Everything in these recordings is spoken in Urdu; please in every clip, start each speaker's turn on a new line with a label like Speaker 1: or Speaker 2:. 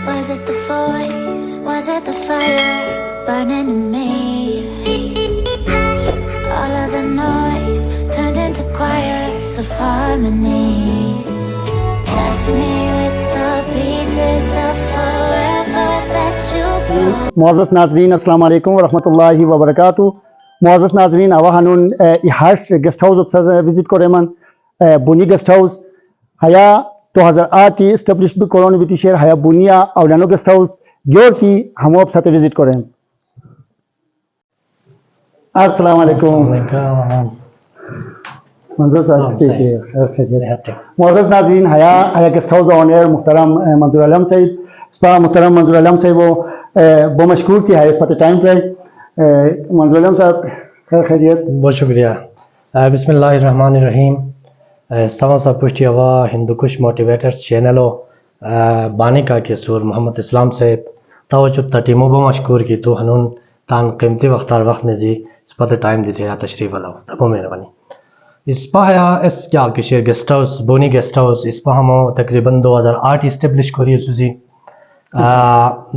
Speaker 1: Was it the voice? Was it the fire burning in me? All of the noise turned into choirs of harmony. Left me with the pieces of forever that you broke.
Speaker 2: معزز ناظرین السلام علیکم ورحمۃ اللہ وبرکاتہ. معزز ناظرین آوا ہنون ہاش گیسٹ ہاؤس وزٹ کرے من بونی گیسٹ ہاؤس ہیا 2008 اسٹیبلش کرون بیتی شیر ہیا بونیا اولانو گیسٹ ہاؤس گیور کی ہم اب ساتھ وزٹ کریں. السلام علیکم منظور صاحب سے معزز ناظرین ہیا گیسٹ ہاؤس آن ایئر محترم منظور عالم صاحب سپا محترم منظور عالم صاحب وہ بہت مشکور کی ہے اس پتہ ٹائم پر. منظور عالم صاحب خیر خیریت.
Speaker 3: بہت شکریہ. بسم اللہ الرحمن الرحیم. سوا سا پشتی ہوا ہندو کش موٹیویٹرز چینلو بانی کا کے سور محمد اسلام صاحب توجہ تٹیمو بہت مشکور کی تو ہنون تان قیمتی وقتار وقت نزی اس پتہ ٹائم دیتے ہیں تشریف والا تبو مہربانی. اس پا ہے اس کیا کہ شیر گیسٹ ہاؤس بونی گیسٹ ہاؤس اس پا ہمو تقریباً 2008 اسٹیبلش کری سوزی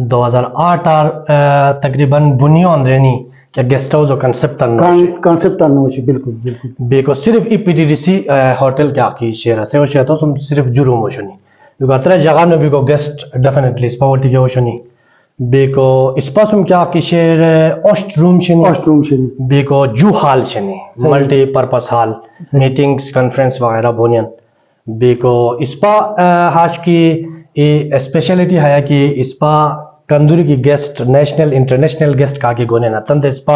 Speaker 3: 2008 تقریباً بنیو اندرینی کیا گیسٹ ہاؤس و
Speaker 2: کنسپٹ انوشی بالکل بالکل
Speaker 3: بیکو صرف E P T D C hotel کیا کی شیر ہے وہ شیر تو صرف جروم ہو شنی بیکو اترے جگہ میں بیکو گیسٹ ڈیفینیٹلی اس پا وٹی کے ہو شنی بیکو اس پا سم کیا کی شیر اوشٹ روم شنی بیکو جو ہال شنی multi purpose hall meetings conference وغیرہ بونین بیکو اس پا ہاش کی اسپیشلٹی ہے کہ اس پا کندوری کی گیسٹ نیشنل انٹرنیشنل گیسٹ کا کی گونے نا تند اس پا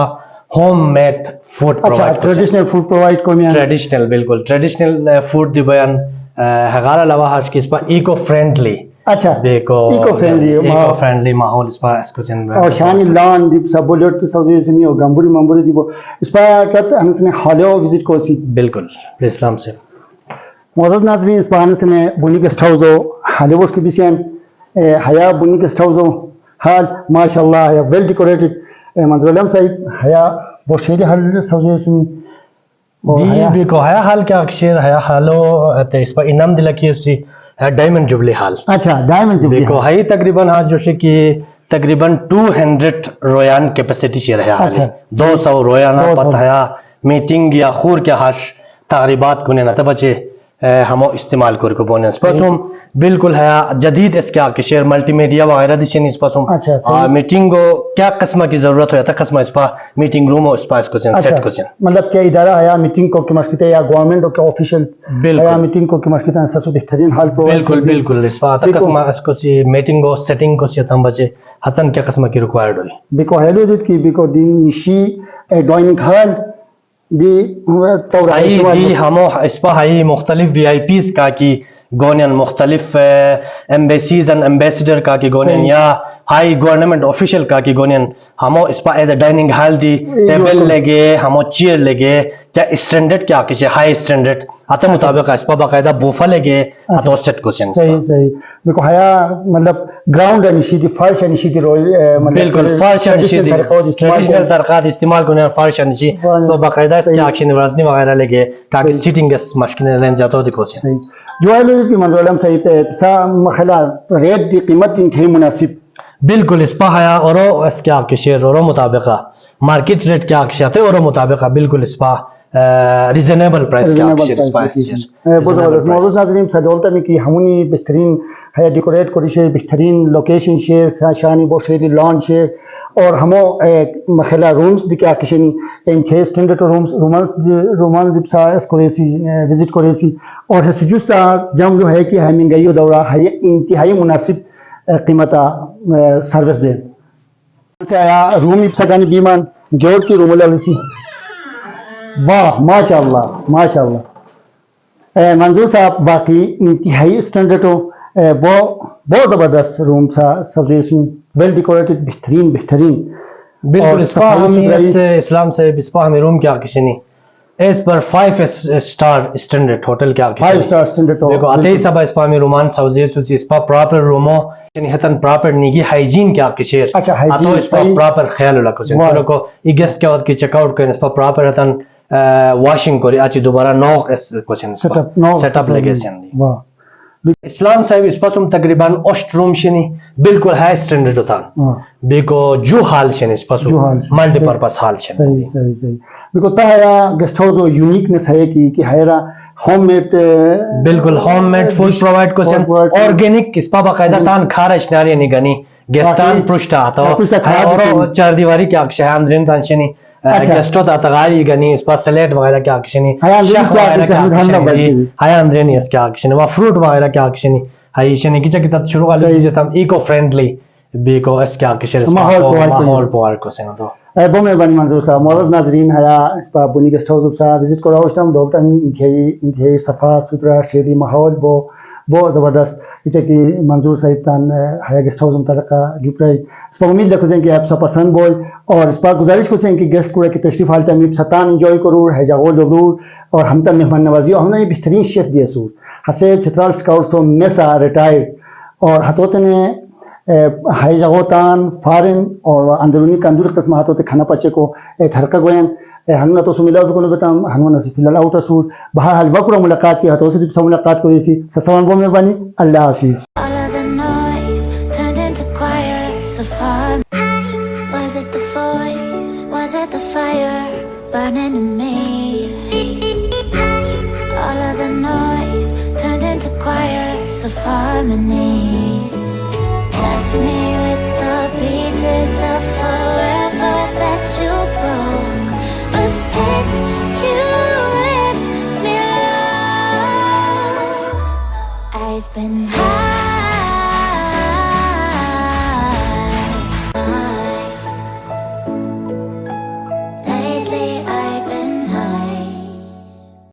Speaker 3: home made food
Speaker 2: traditional food provide کو
Speaker 3: ٹریڈیشنل بالکل ٹریڈیشنل فوڈ دی بیان ہگارا لوا ہاش کی اس پا ایکو فرینڈلی
Speaker 2: اچھا
Speaker 3: بیکو ایکو فرینڈلی ماحول اس پا اس کو سن
Speaker 2: اور شانی لان دی سبولٹ سوزی سمی اور گمبوری ممبوری دی اس پا کت ہنس نے ہالیو وزٹ کو سی
Speaker 3: بالکل اسلام سے.
Speaker 2: معزز ناظرین اس بہانے سے بونی گیسٹ ہاؤس ہو ہالیو اس کی بھی سین ہیا بونی گیسٹ ہاؤس ہو حال ماشاء اللہ ہے ویل ڈیکوریٹڈ. منظور علم صاحب ہیا وہ شیر حال سوزی سمی
Speaker 3: بیکو ہیا حال کیا شیر ہیا حالو اس پا انعام دلا کی اسی ڈائمنڈ جبلی حال.
Speaker 2: اچھا ڈائمنڈ جبلی
Speaker 3: بیکو ہائی تقریباً ہاں جو شی کی تقریباً 200 رویان کیپیسٹی شیر ہے 200 رویانہ پتہ ہے میٹنگ یا خور کے ہاش تقریبات کنے نہ بچے ہمو استعمال کر کو بونے اس پسوم بالکل ہے جدید اس کیا کہ شیر ملٹی میڈیا وغیرہ دیشن اس پسوم میٹنگ کو کیا قسمہ کی ضرورت ہو یا تا قسمہ اس پا میٹنگ روم ہو اس پا اس کو سین سیٹ کو سین
Speaker 2: مطلب کیا ادارہ ہے میٹنگ کو کی مشکلتے یا گورنمنٹ کو آفیشل ہے میٹنگ کو کی مشکلتے ہیں سسو بہترین حال پرووائڈ
Speaker 3: بالکل بالکل اس پا تا قسمہ اس کو سی میٹنگ کو سیٹنگ کو سی تم بچے حتن کیا قسمہ کی ریکوائرڈ ہوئی
Speaker 2: بیکو ہیلو دیت کی بیکو دین نشی ڈائننگ ہال دی
Speaker 3: ہمو اس پا ہائی مختلف وی آئی پیز کا کی گونین مختلف ایمبیسیز اینڈ ایمبیسیڈر کا کی گونین یا ہائی گورنمنٹ آفیشل کا کی گونین ہمو اس پا as a dining hall the table لگے ہمو چیئر لگے کیا اسٹینڈرڈ کیا کسی ہائی اسٹینڈرڈ آتا مطابق اس پا باقاعدہ بوفا لگے آتا اس سیٹ کو سین
Speaker 2: صحیح صحیح بیکو ہیا مطلب گراؤنڈ انشی دی فرش انشی دی روی
Speaker 3: بالکل فرش انشی دی ٹریڈیشنل طرقات استعمال کرنے فرش انشی اس پا باقاعدہ اس کی آکشن ورزنی وغیرہ لگے تاکہ سیٹنگ اس مشکل لین جاتا ہو دیکھو سین
Speaker 2: صحیح جو ہے لوگ کی منظور علم صحیح پہ سا مخلا ریٹ دی قیمت انتہائی مناسب
Speaker 3: بالکل اس پا ہیا اورو اس کے آپ کے شیر اورو مطابقہ مارکیٹ ریٹ کے آپ کے شاتے اورو مطابقہ بالکل اس پا ریزنیبل پرائس کے آپ کے شیر اس پا
Speaker 2: بہت زبردست. معزز ناظرین سدولتا میں کی ہمونی بہترین ہے ڈیکوریٹ کری شیر بہترین لوکیشن شیر شانی بہت شیری لان شیر اور ہمو مخلا رومز دی کیا کشنی انتہائی اسٹینڈرڈ رومانس دی بسا اس کو ریسی وزٹ کو ریسی اور سجوستا جم جو ہے کہ ہمیں گئی دورہ ہے انتہائی مناسب قیمتا سروس دے سے آیا روم ابسا گانی بیمان گیور کی روم اللہ سی واہ ماشاءاللہ ماشاءاللہ. منظور صاحب باقی انتہائی اسٹینڈرڈ ہو بہت زبردست روم تھا سبزیشن ویل ڈیکوریٹڈ بہترین بہترین
Speaker 3: بالکل. اسلام سے اس پا ہمیں روم کیا کسی نہیں ایس پر 5 سٹار اسٹینڈرڈ ہوٹل کیا
Speaker 2: 5 سٹار اسٹینڈرڈ ہو
Speaker 3: دیکھو آتے ہی سب اس پا ہمیں رومان سوزی سوزی اس پا پراپر رومو یعنی ہتن پراپر نیگی ہائیجین کیا کشیر
Speaker 2: اچھا ہائیجین
Speaker 3: اس پا پراپر خیال اللہ کسی کو ای گیسٹ کیا وقت کی چیک آؤٹ کریں اس پا پراپر ہتن واشنگ کری آچی دوبارہ نوک اس کچھ سیٹ اپ لگے سین دی اسلام صاحب اس پاسم تقریباً اوشت روم شنی بالکل ہائی اسٹینڈرڈ ہوتا بیکو جو حال شنی اس پاسم ملٹی پرپس حال شنی
Speaker 2: صحیح صحیح صحیح بیکو تا ہے گیسٹ ہاؤس جو یونیکنس ہے کہ ہیرا ہوم میڈ
Speaker 3: بالکل ہوم میڈ فوڈ پرووائڈ کو سن آرگینک اس پا باقاعدہ تان کھارش ناری نگانی گیستان پرشتا تو اور چار دیواری کیا اکشے اندرین تان شنی گیسٹو تا تغاری گنی اس پاس سلیٹ وغیرہ کیا اکشنی شاہ وغیرہ کیا اکشنی ہایا اندرین اس کیا اکشنی و فروٹ وغیرہ کیا اکشنی ہائی شنی کچھ کی تات شروع والی جیسا ایکو فرینڈلی بیکو اس کیا اکشنی ماحول پوار کو سن تو
Speaker 2: بہت مہربانی منظور صاحب معزز ناظرین ہے اس پا بونی گیسٹ ہاؤس صاحب وزٹ کرا ہوشتم دولتا انتہائی صفا ستھرا شہری ماحول بہت زبردست اسے کہ منظور صاحب تان ہے گیسٹ ہاؤس متعلقہ گپرائی اس پا امید رکھو کہ آپ سب پسند بول اور اس پا گزارش کو کہ گیسٹ کو کہ تشریف حالتا میں ستان انجوائے کرور ہے جاغول دور اور ہم تن مہمان نوازی اور ہم نے یہ بہترین شیف دیا سور ہسے چترال سکاؤٹ سو میسا ریٹائرڈ اور ہتوتے نے ہائی جگوتان فارن اور اندرونی کندور قسم ہاتھوتے کھانا پچے کو ایک حلقہ گوین ہنونا تو سو ملا بکنو بتام ہنونا سی فیلال آؤٹ سور بہرحال وکرو ملاقات کی ہاتھوں سے ملاقات کو دیسی سسوان بہت مہربانی اللہ حافظ.
Speaker 1: All of the noise turned into choirs of harmony. Was it the voice? Was it the fire burning in me? All of the noise turned into choirs of harmony. Left me with the pieces of forever that you broke. But since you left me alone, I've been